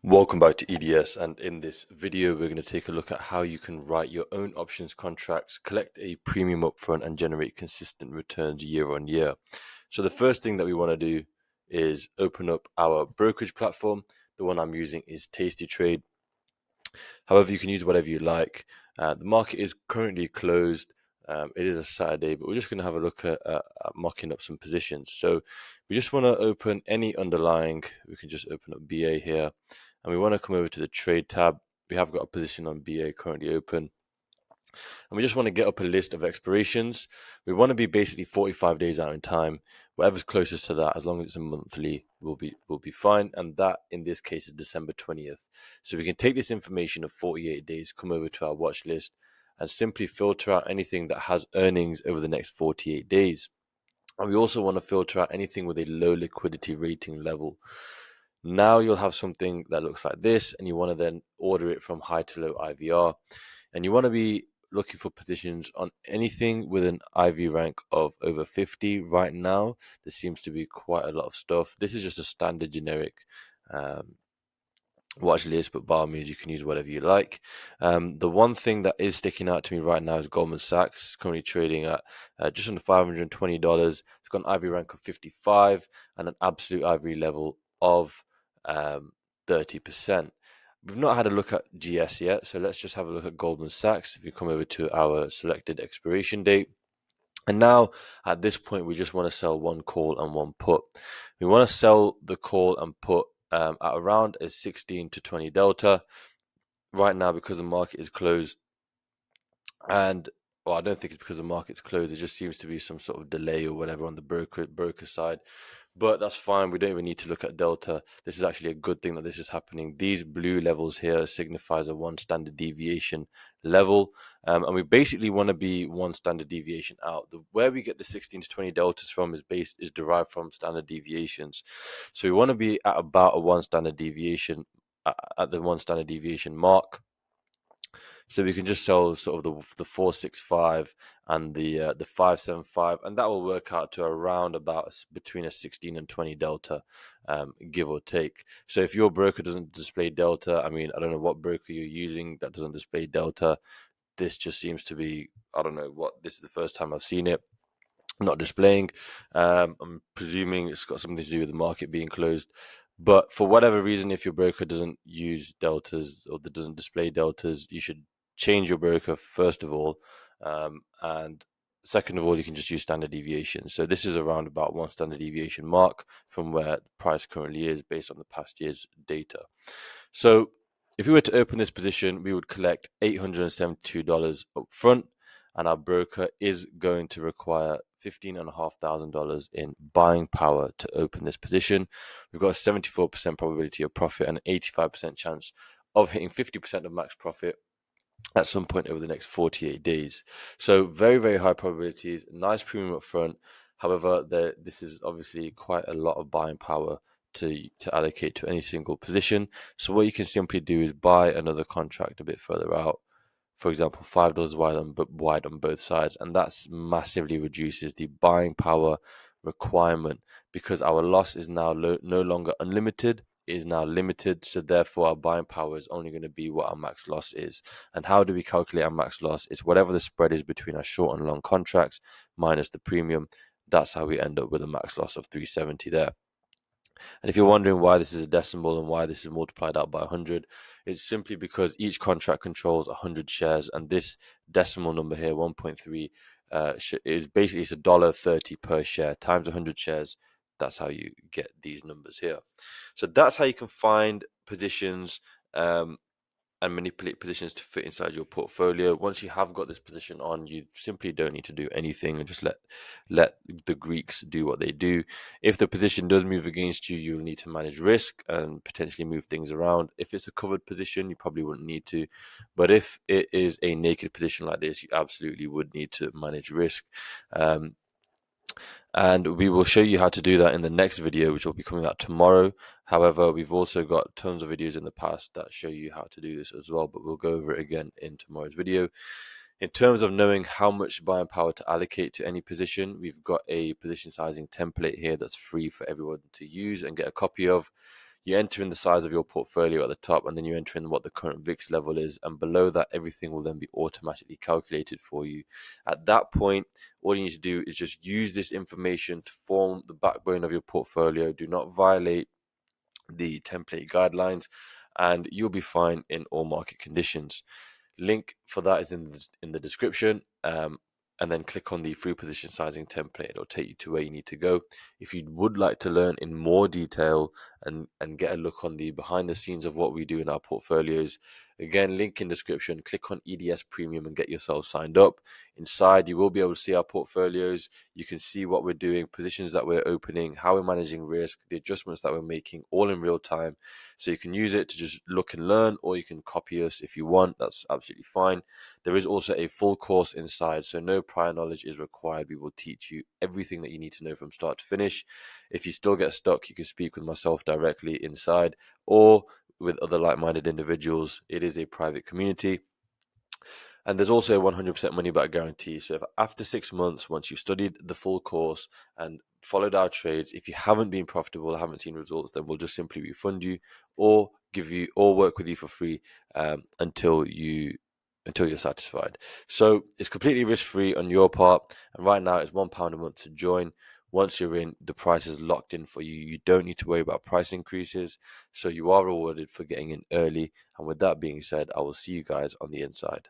Welcome back to EDS, and in this video we're going to take a look at how you can write your own options contracts, collect a premium upfront and generate consistent returns year on year. So the first thing that we want to do is open up our brokerage platform. The one I'm using is tastytrade. However, you can use whatever you like. The market is currently closed. It is a Saturday, but we're just going to have a look at mocking up some positions. So we just want to open any underlying. We can just open up BA here, and we want to come over to the trade tab. We have got a position on BA currently open, and we just want to get up a list of expirations. We want to be basically 45 days out in time. Whatever's closest to that, as long as it's a monthly, will be fine. And that in this case is December 20th. So we can take this information of 48 days, come over to our watch list, and simply filter out anything that has earnings over the next 48 days. And we also want to filter out anything with a low liquidity rating level. Now you'll have something that looks like this, and you want to then order it from high to low IVR. And you want to be looking for positions on anything with an IV rank of over 50. Right now, there seems to be quite a lot of stuff. This is just a standard generic watch list, but by all means, you can use whatever you like. The one thing that is sticking out to me right now is Goldman Sachs. It's currently trading at just under $520. It's got an IV rank of 55 and an absolute IV level of 30%. We've not had a look at GS yet, so let's just have a look at Goldman Sachs. If you come over to our selected expiration date, and now at this point, we just want to sell one call and one put. We want to sell the call and put at around a 16 to 20 delta. Right now, because the market is closed, and well, I don't think it's because the market's closed. It just seems to be some sort of delay or whatever on the broker side. But that's fine. We don't even need to look at delta. This is actually a good thing that this is happening. These blue levels here signifies a one standard deviation level. And we basically want to be one standard deviation out. Where we get the 16 to 20 deltas from is derived from standard deviations. So we want to be at about a one standard deviation at the one standard deviation mark. So we can just sell sort of the 465 and the 575, and that will work out to around about between a 16 and 20 delta, give or take. So if your broker doesn't display delta, I mean, I don't know what broker you're using that doesn't display delta. This just seems to be, I don't know what, this is the first time I've seen it not displaying. I'm presuming it's got something to do with the market being closed. But for whatever reason, if your broker doesn't use deltas or doesn't display deltas, you should change your broker first of all. And second of all, you can just use standard deviation. So this is around about one standard deviation mark from where the price currently is based on the past year's data. So if we were to open this position, we would collect $872 up front, and our broker is going to require $15,500 in buying power to open this position. We've got a 74% probability of profit and an 85% chance of hitting 50% of max profit at some point over the next 48 days. So very, very high probabilities, nice premium up front. However, this is obviously quite a lot of buying power to allocate to any single position. So what you can simply do is buy another contract a bit further out. For example, $5 wide on both sides, and that massively reduces the buying power requirement because our loss is now no longer unlimited, it is now limited. So therefore, our buying power is only going to be what our max loss is. And how do we calculate our max loss? It's whatever the spread is between our short and long contracts minus the premium. That's how we end up with a max loss of 370 there. And if you're wondering why this is a decimal and why this is multiplied out by 100, it's simply because each contract controls 100 shares, and this decimal number here, 1.3, is basically it's $1.30 per share times 100 shares. That's how you get these numbers here. So that's how you can find positions and manipulate positions to fit inside your portfolio. Once you have got this position on, you simply don't need to do anything and just let the Greeks do what they do. If the position does move against you, you'll need to manage risk and potentially move things around. If it's a covered position, you probably wouldn't need to. But if it is a naked position like this, you absolutely would need to manage risk. And we will show you how to do that in the next video, which will be coming out tomorrow. However, we've also got tons of videos in the past that show you how to do this as well, but we'll go over it again in tomorrow's video. In terms of knowing how much buying power to allocate to any position, we've got a position sizing template here that's free for everyone to use and get a copy of. You enter in the size of your portfolio at the top, and then you enter in what the current VIX level is, and below that, everything will then be automatically calculated for you. At that point, all you need to do is just use this information to form the backbone of your portfolio. Do not violate the template guidelines, and you'll be fine in all market conditions. Link for that is in the description. And then click on the free position sizing template. It'll take you to where you need to go. If you would like to learn in more detail and get a look on the behind the scenes of what we do in our portfolios, again, link in description. Click on EDS Premium and get yourself signed up. Inside, you will be able to see our portfolios. You can see what we're doing, positions that we're opening, how we're managing risk, the adjustments that we're making, all in real time. So you can use it to just look and learn, or you can copy us if you want. That's absolutely fine. There is also a full course inside, so no prior knowledge is required. We will teach you everything that you need to know from start to finish. If you still get stuck, you can speak with myself directly inside or with other like-minded individuals. It is a private community. And there's also a 100% money back guarantee. So if after 6 months, once you've studied the full course and followed our trades, if you haven't been profitable, haven't seen results, then we'll just simply refund you or give you or work with you for free until you're satisfied. So it's completely risk-free on your part. And right now it's £1 a month to join. Once you're in, the price is locked in for you. You don't need to worry about price increases. So you are rewarded for getting in early. And with that being said, I will see you guys on the inside.